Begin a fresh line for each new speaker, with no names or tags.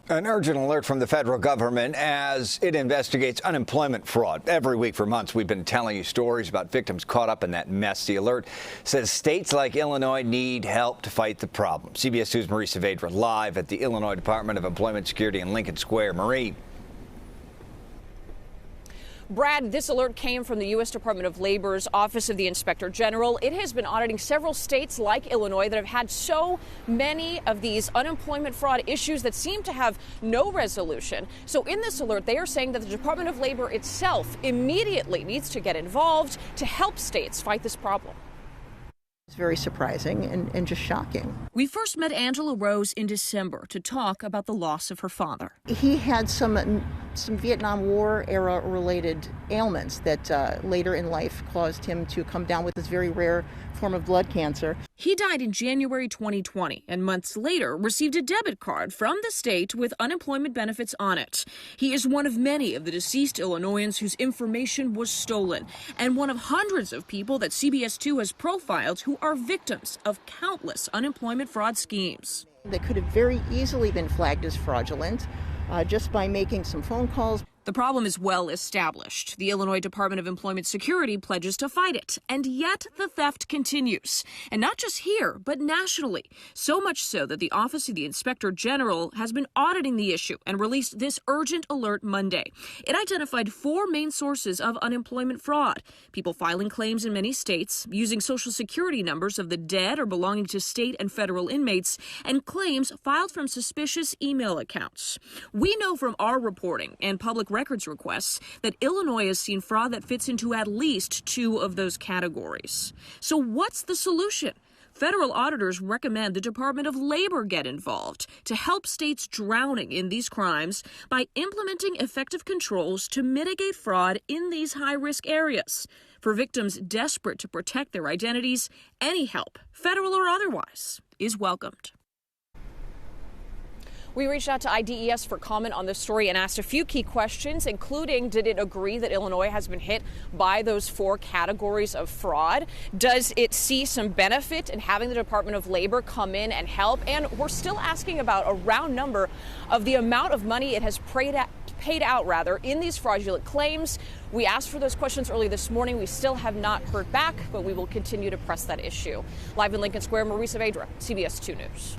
An urgent alert from the federal government as it investigates unemployment fraud. Every week for months, we've been telling you stories about victims caught up in that mess. The alert says states like Illinois need help to fight the problem. CBS 2's Marie Saavedra live at the Illinois Department of Employment Security in Lincoln Square. Marie.
Brad, this alert came from the U.S. Department of Labor's Office of the Inspector General. It has been auditing several states like Illinois that have had so many of these unemployment fraud issues that seem to have no resolution. So in this alert, they are saying that the Department of Labor itself immediately needs to get involved to help states fight this problem.
It's very surprising and just shocking.
We first met Angela Rose in December to talk about the loss of her father.
He had some Vietnam War era related ailments that later in life caused him to come down with this very rare form of blood cancer.
He died in January 2020 and months later received a debit card from the state with unemployment benefits on it. He is one of many of the deceased Illinoisans whose information was stolen and one of hundreds of people that CBS 2 has profiled who are victims of countless unemployment fraud schemes.
They could have very easily been flagged as fraudulent just by making some phone calls.
The problem is well established. The Illinois Department of Employment Security pledges to fight it, and yet the theft continues. And not just here, but nationally. So much so that the Office of the Inspector General has been auditing the issue and released this urgent alert Monday. It identified 4 main sources of unemployment fraud: people filing claims in many states, using Social Security numbers of the dead or belonging to state and federal inmates, and claims filed from suspicious email accounts. We know from our reporting and public records requests that Illinois has seen fraud that fits into at least 2 of those categories. So what's the solution? Federal auditors recommend the Department of Labor get involved to help states drowning in these crimes by implementing effective controls to mitigate fraud in these high-risk areas. For victims desperate to protect their identities, any help, federal or otherwise, is welcomed. We reached out to IDES for comment on this story and asked a few key questions, including did it agree that Illinois has been hit by those 4 categories of fraud? Does it see some benefit in having the Department of Labor come in and help? And we're still asking about a round number of the amount of money it has paid out in these fraudulent claims. We asked for those questions early this morning. We still have not heard back, but we will continue to press that issue. Live in Lincoln Square, Marie Saavedra, CBS 2 News.